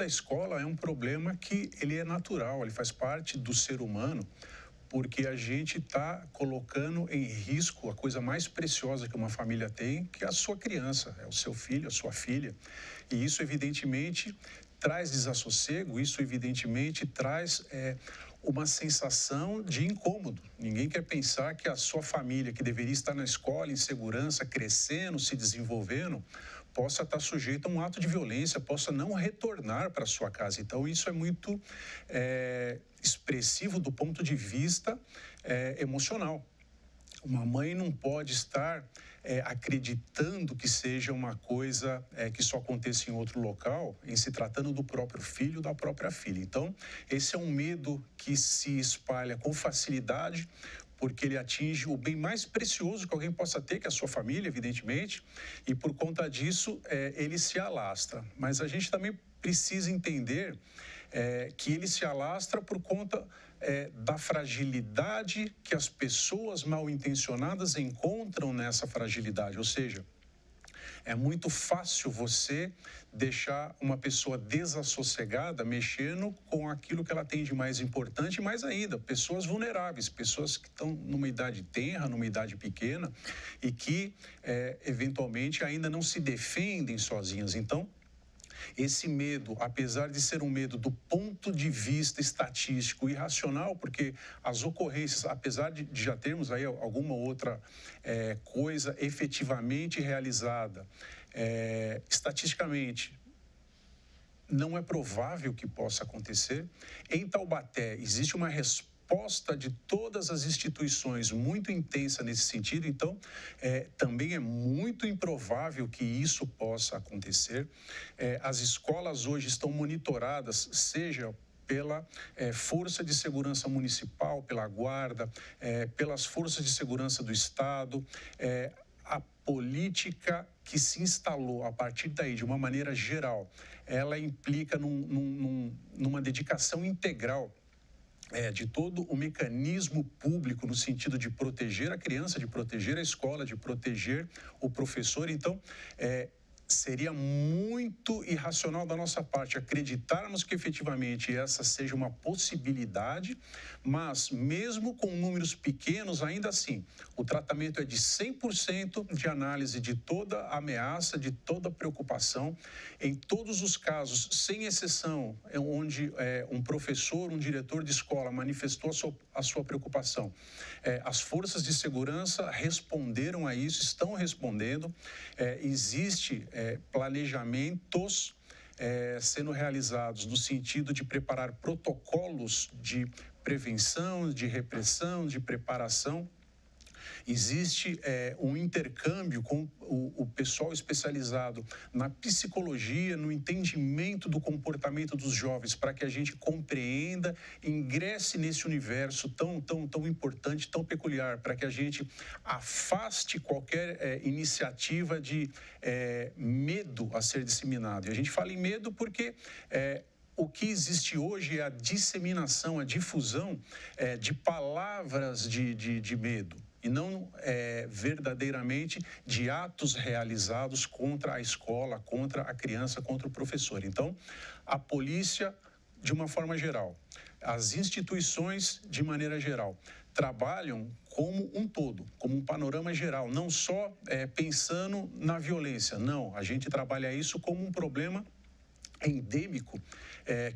da escola é um problema que ele é natural, ele faz parte do ser humano, porque a gente está colocando em risco a coisa mais preciosa que uma família tem, que é a sua criança, é o seu filho, a sua filha. E isso, evidentemente, traz desassossego, isso, evidentemente, traz uma sensação de incômodo. Ninguém quer pensar que a sua família, que deveria estar na escola, em segurança, crescendo, se desenvolvendo, possa estar sujeita a um ato de violência, possa não retornar para sua casa. Então, isso é muito expressivo do ponto de vista emocional. Uma mãe não pode estar acreditando que seja uma coisa que só aconteça em outro local, em se tratando do próprio filho ou da própria filha. Então, esse é um medo que se espalha com facilidade, porque ele atinge o bem mais precioso que alguém possa ter, que é a sua família, evidentemente, e por conta disso ele se alastra. Mas a gente também precisa entender que ele se alastra por conta da fragilidade que as pessoas mal intencionadas encontram nessa fragilidade, ou seja, é muito fácil você deixar uma pessoa desassossegada mexendo com aquilo que ela tem de mais importante, e mais ainda, pessoas vulneráveis, pessoas que estão numa idade tenra, numa idade pequena e que, eventualmente, ainda não se defendem sozinhas. Então, esse medo, apesar de ser um medo do ponto de vista estatístico irracional, porque as ocorrências, apesar de já termos aí alguma outra coisa efetivamente realizada, estatisticamente, não é provável que possa acontecer. Em Taubaté, existe uma resposta de todas as instituições muito intensa nesse sentido, então também é muito improvável que isso possa acontecer. As escolas hoje estão monitoradas, seja pela Força de Segurança Municipal, pela Guarda, pelas Forças de Segurança do Estado. A política que se instalou a partir daí, de uma maneira geral, ela implica numa dedicação integral de todo o mecanismo público no sentido de proteger a criança, de proteger a escola, de proteger o professor. Então, seria muito irracional da nossa parte acreditarmos que efetivamente essa seja uma possibilidade, mas mesmo com números pequenos, ainda assim, o tratamento é de 100% de análise de toda ameaça, de toda preocupação. Em todos os casos, sem exceção, onde um professor, um diretor de escola manifestou a sua preocupação, as forças de segurança responderam a isso, estão respondendo. Existe planejamentos sendo realizados no sentido de preparar protocolos de prevenção, de repressão, de preparação. Existe um intercâmbio com o pessoal especializado na psicologia, no entendimento do comportamento dos jovens, para que a gente compreenda, ingresse nesse universo tão importante, tão peculiar, para que a gente afaste qualquer iniciativa de medo a ser disseminado. E a gente fala em medo porque o que existe hoje é a disseminação, a difusão de palavras de medo, e não verdadeiramente de atos realizados contra a escola, contra a criança, contra o professor. Então, a polícia, de uma forma geral, as instituições, de maneira geral, trabalham como um todo, como um panorama geral, não só pensando na violência. Não, a gente trabalha isso como um problema endêmico,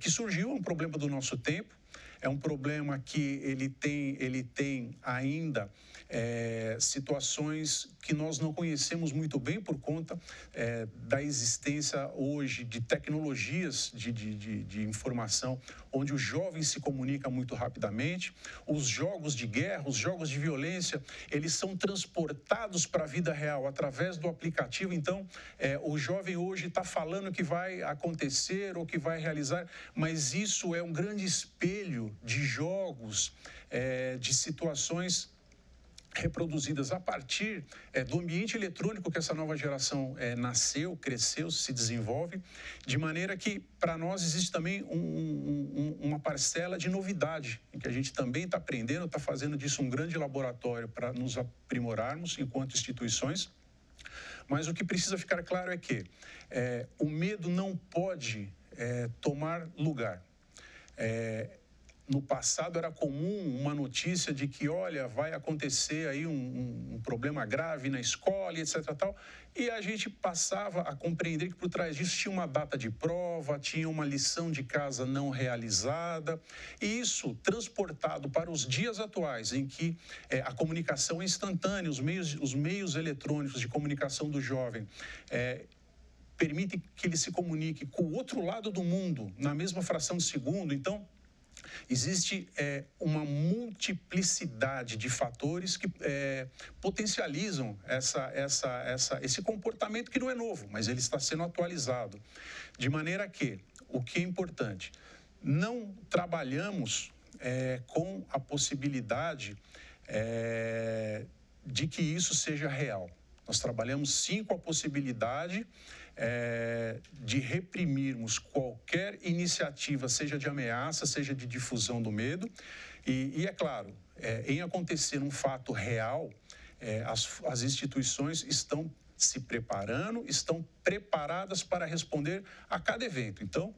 que surgiu, um problema do nosso tempo. É um problema que ele tem ainda situações que nós não conhecemos muito bem por conta da existência hoje de tecnologias de informação, onde o jovem se comunica muito rapidamente. Os jogos de guerra, os jogos de violência, eles são transportados para a vida real através do aplicativo. Então, o jovem hoje está falando que vai acontecer ou que vai realizar, mas isso é um grande espelho de jogos, de situações reproduzidas a partir do ambiente eletrônico que essa nova geração nasceu, cresceu, se desenvolve, de maneira que, para nós, existe também uma parcela de novidade, em que a gente também está aprendendo, está fazendo disso um grande laboratório para nos aprimorarmos enquanto instituições. Mas o que precisa ficar claro é que o medo não pode tomar lugar. No passado era comum uma notícia de que, olha, vai acontecer aí um problema grave na escola, etc. Tal, e a gente passava a compreender que por trás disso tinha uma data de prova, tinha uma lição de casa não realizada, e isso transportado para os dias atuais, em que a comunicação é instantânea, os meios eletrônicos de comunicação do jovem permitem que ele se comunique com o outro lado do mundo na mesma fração de segundo. Então, existe uma multiplicidade de fatores que potencializam esse comportamento que não é novo, mas ele está sendo atualizado. De maneira que, o que é importante, não trabalhamos com a possibilidade de que isso seja real. Nós trabalhamos sim com a possibilidade de reprimirmos qualquer iniciativa, seja de ameaça, seja de difusão do medo. E é claro, em acontecer um fato real, as instituições estão se preparando, estão preparadas para responder a cada evento. Então,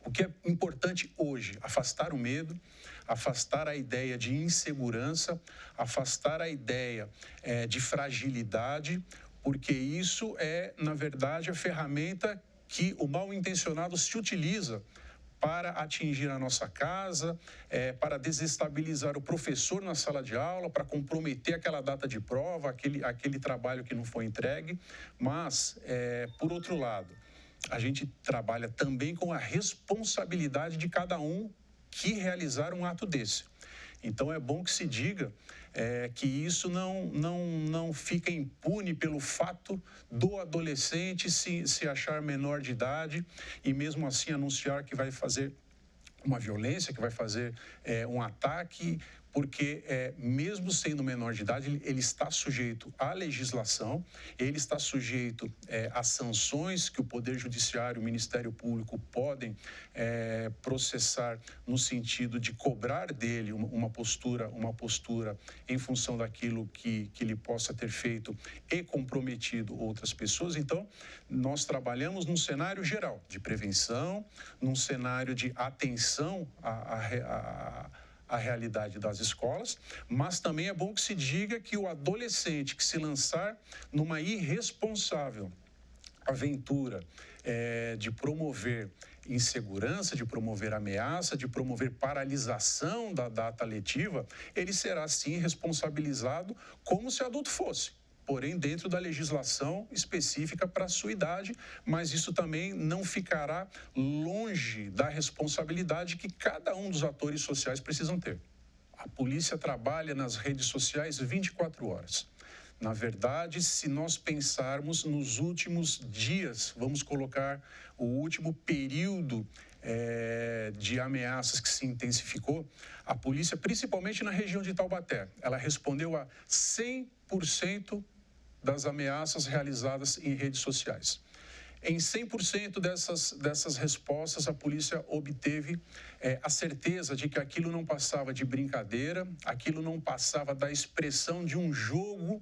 o que é importante hoje? Afastar o medo, afastar a ideia de insegurança, afastar a ideia de fragilidade, porque isso é, na verdade, a ferramenta que o mal-intencionado se utiliza para atingir a nossa casa, para desestabilizar o professor na sala de aula, para comprometer aquela data de prova, aquele trabalho que não foi entregue. Mas, por outro lado, a gente trabalha também com a responsabilidade de cada um que realizar um ato desse. Então, é bom que se diga que isso não fica impune pelo fato do adolescente se achar menor de idade e, mesmo assim, anunciar que vai fazer uma violência, que vai fazer um ataque, porque mesmo sendo menor de idade, ele está sujeito à legislação, ele está sujeito às sanções que o Poder Judiciário e o Ministério Público podem processar no sentido de cobrar dele uma postura em função daquilo que ele possa ter feito e comprometido outras pessoas. Então, nós trabalhamos num cenário geral de prevenção, num cenário de atenção à realidade das escolas, mas também é bom que se diga que o adolescente que se lançar numa irresponsável aventura de promover insegurança, de promover ameaça, de promover paralisação da data letiva, ele será sim responsabilizado como se adulto fosse, porém dentro da legislação específica para a sua idade, mas isso também não ficará longe da responsabilidade que cada um dos atores sociais precisam ter. A polícia trabalha nas redes sociais 24 horas. Na verdade, se nós pensarmos nos últimos dias, vamos colocar o último período de ameaças que se intensificou, a polícia, principalmente na região de Taubaté, ela respondeu a 100% das ameaças realizadas em redes sociais. Em 100% dessas respostas, a polícia obteve a certeza de que aquilo não passava de brincadeira, aquilo não passava da expressão de um jogo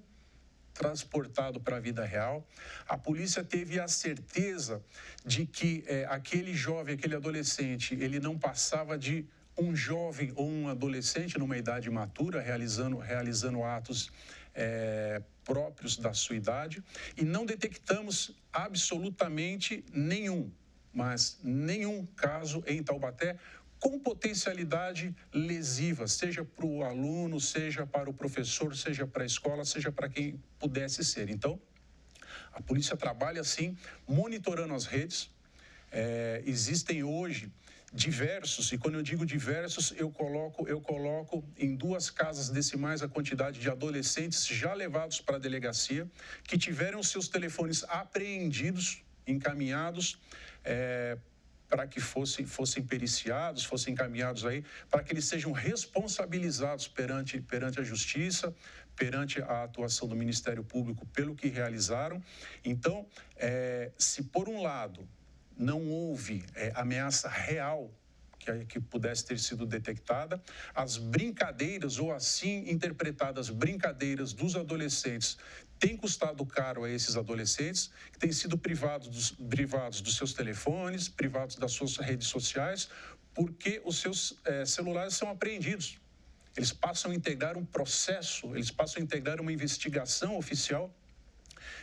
transportado para a vida real. A polícia teve a certeza de que aquele jovem, aquele adolescente, ele não passava de um jovem ou um adolescente numa idade matura, realizando atos próprios da sua idade, e não detectamos absolutamente nenhum caso em Taubaté com potencialidade lesiva, seja para o aluno, seja para o professor, seja para a escola, seja para quem pudesse ser. Então, a polícia trabalha assim, monitorando as redes. Existem hoje diversos, e quando eu digo diversos, eu coloco em 2 casas decimais a quantidade de adolescentes já levados para a delegacia, que tiveram seus telefones apreendidos, encaminhados para que fossem periciados, fossem encaminhados aí, para que eles sejam responsabilizados perante a justiça, perante a atuação do Ministério Público pelo que realizaram. Então, se por um lado não houve ameaça real que pudesse ter sido detectada. As brincadeiras, ou assim interpretadas brincadeiras dos adolescentes, têm custado caro a esses adolescentes, que têm sido privados dos seus telefones, privados das suas redes sociais, porque os seus celulares são apreendidos. Eles passam a integrar um processo, eles passam a integrar uma investigação oficial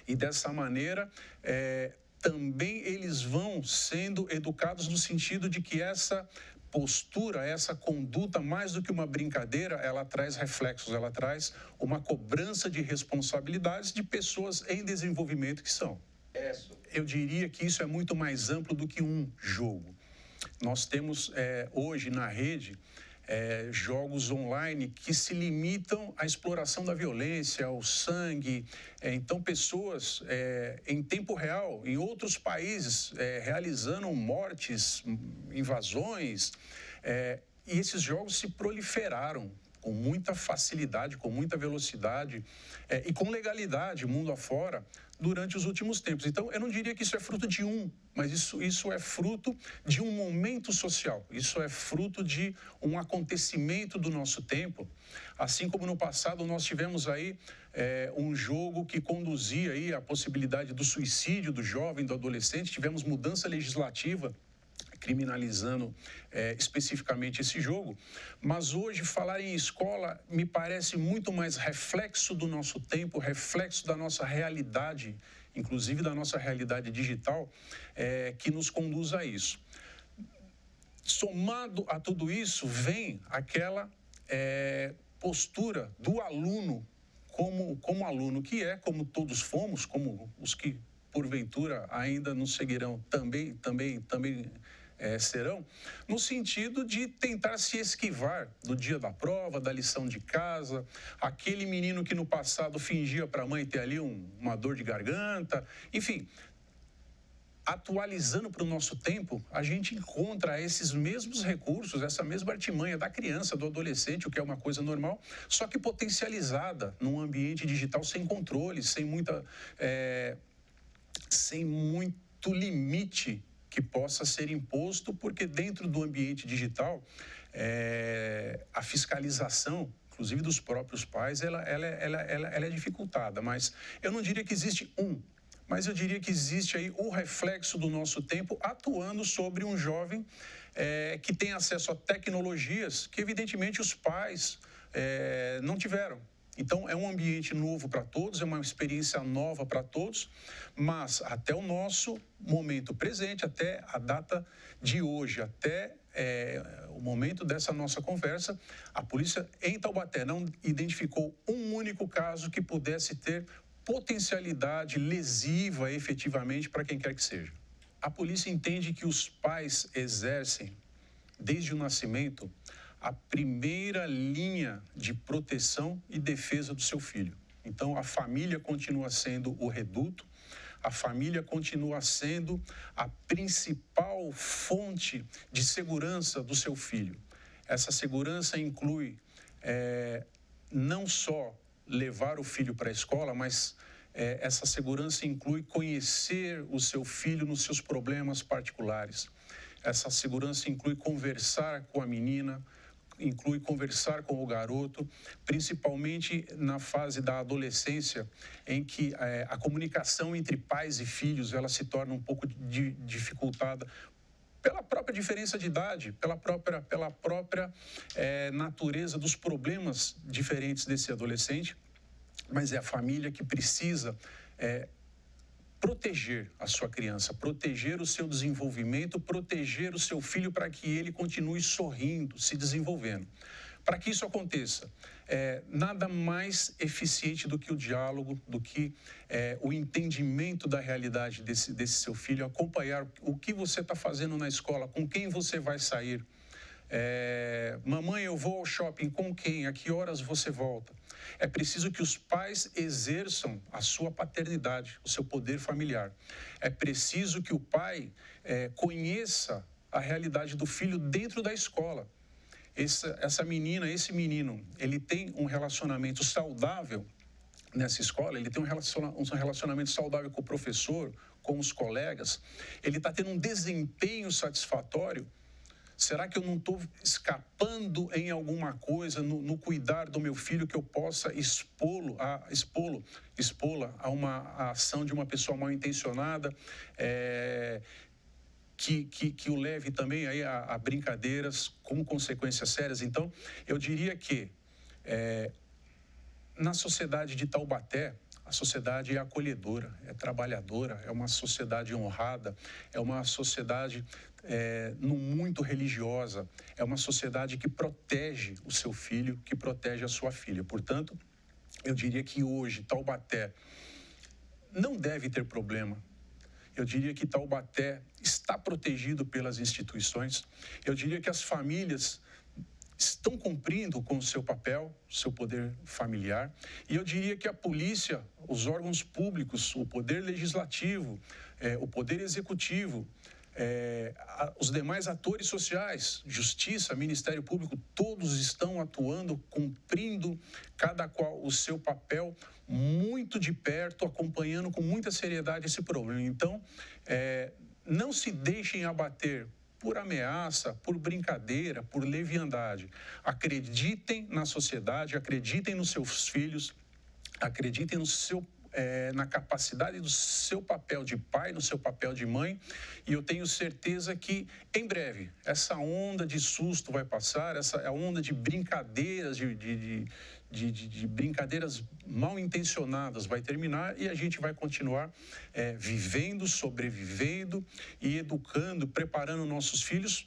e, dessa maneira, também eles vão sendo educados no sentido de que essa postura, essa conduta, mais do que uma brincadeira, ela traz reflexos, ela traz uma cobrança de responsabilidades de pessoas em desenvolvimento que são. Eu diria que isso é muito mais amplo do que um jogo. Nós temos hoje na rede jogos online que se limitam à exploração da violência, ao sangue. Então, pessoas em tempo real, em outros países, realizando mortes, invasões. E esses jogos se proliferaram com muita facilidade, com muita velocidade e com legalidade, mundo afora, durante os últimos tempos. Então, eu não diria que isso é fruto de mas isso é fruto de um momento social, isso é fruto de um acontecimento do nosso tempo. Assim como no passado nós tivemos aí um jogo que conduzia aí a possibilidade do suicídio do jovem, do adolescente, tivemos mudança legislativa criminalizando especificamente esse jogo, mas hoje falar em escola me parece muito mais reflexo do nosso tempo, reflexo da nossa realidade, inclusive da nossa realidade digital, que nos conduz a isso. Somado a tudo isso, vem aquela postura do aluno como aluno que como todos fomos, como os que porventura ainda nos seguirão também serão, no sentido de tentar se esquivar do dia da prova, da lição de casa, aquele menino que no passado fingia para a mãe ter ali uma dor de garganta, enfim. Atualizando para o nosso tempo, a gente encontra esses mesmos recursos, essa mesma artimanha da criança, do adolescente, o que é uma coisa normal, só que potencializada num ambiente digital sem controle, sem muito limite que possa ser imposto, porque dentro do ambiente digital, a fiscalização, inclusive dos próprios pais, ela é dificultada. Mas eu não diria que existe mas eu diria que existe aí o reflexo do nosso tempo atuando sobre um jovem que tem acesso a tecnologias que, evidentemente, os pais não tiveram. Então, é um ambiente novo para todos, é uma experiência nova para todos, mas até o nosso momento presente, até a data de hoje, até o momento dessa nossa conversa, a polícia em Taubaté não identificou um único caso que pudesse ter potencialidade lesiva efetivamente para quem quer que seja. A polícia entende que os pais exercem, desde o nascimento, a primeira linha de proteção e defesa do seu filho. Então, a família continua sendo o reduto, a família continua sendo a principal fonte de segurança do seu filho. Essa segurança inclui não só levar o filho para a escola, mas essa segurança inclui conhecer o seu filho nos seus problemas particulares. Essa segurança inclui conversar com a menina, inclui conversar com o garoto, principalmente na fase da adolescência, em que a comunicação entre pais e filhos ela se torna um pouco dificultada pela própria diferença de idade, pela própria natureza dos problemas diferentes desse adolescente, mas é a família que precisa proteger a sua criança, proteger o seu desenvolvimento, proteger o seu filho para que ele continue sorrindo, se desenvolvendo. Para que isso aconteça, nada mais eficiente do que o diálogo, do que o entendimento da realidade desse seu filho, acompanhar o que você está fazendo na escola, com quem você vai sair. Mamãe, eu vou ao shopping, com quem? A que horas você volta? É preciso que os pais exerçam a sua paternidade, o seu poder familiar. É preciso que o pai conheça a realidade do filho dentro da escola. Essa menina, esse menino, ele tem um relacionamento saudável nessa escola, ele tem um relacionamento saudável com o professor, com os colegas, ele está tendo um desempenho satisfatório. Será que eu não estou escapando em alguma coisa no cuidar do meu filho que eu possa expô-la a uma ação de uma pessoa mal intencionada, que o leve também aí a brincadeiras com consequências sérias? Então, eu diria que na sociedade de Taubaté, a sociedade é acolhedora, é trabalhadora, é uma sociedade honrada, é uma sociedade muito religiosa, é uma sociedade que protege o seu filho, que protege a sua filha. Portanto, eu diria que hoje Taubaté não deve ter problema. Eu diria que Taubaté está protegido pelas instituições. Eu diria que as famílias estão cumprindo com o seu papel, seu poder familiar. E eu diria que a polícia, os órgãos públicos, o poder legislativo, o poder executivo, os demais atores sociais, justiça, Ministério Público, todos estão atuando, cumprindo cada qual o seu papel muito de perto, acompanhando com muita seriedade esse problema. Então, não se deixem abater por ameaça, por brincadeira, por leviandade. Acreditem na sociedade, acreditem nos seus filhos, acreditem na capacidade do seu papel de pai, no seu papel de mãe, e eu tenho certeza que, em breve, essa onda de susto vai passar, essa onda de brincadeiras, de brincadeiras mal intencionadas vai terminar e a gente vai continuar vivendo, sobrevivendo e educando, preparando nossos filhos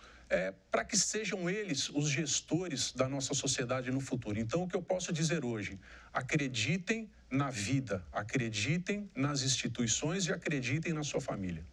para que sejam eles os gestores da nossa sociedade no futuro. Então, o que eu posso dizer hoje? Acreditem na vida, acreditem nas instituições e acreditem na sua família.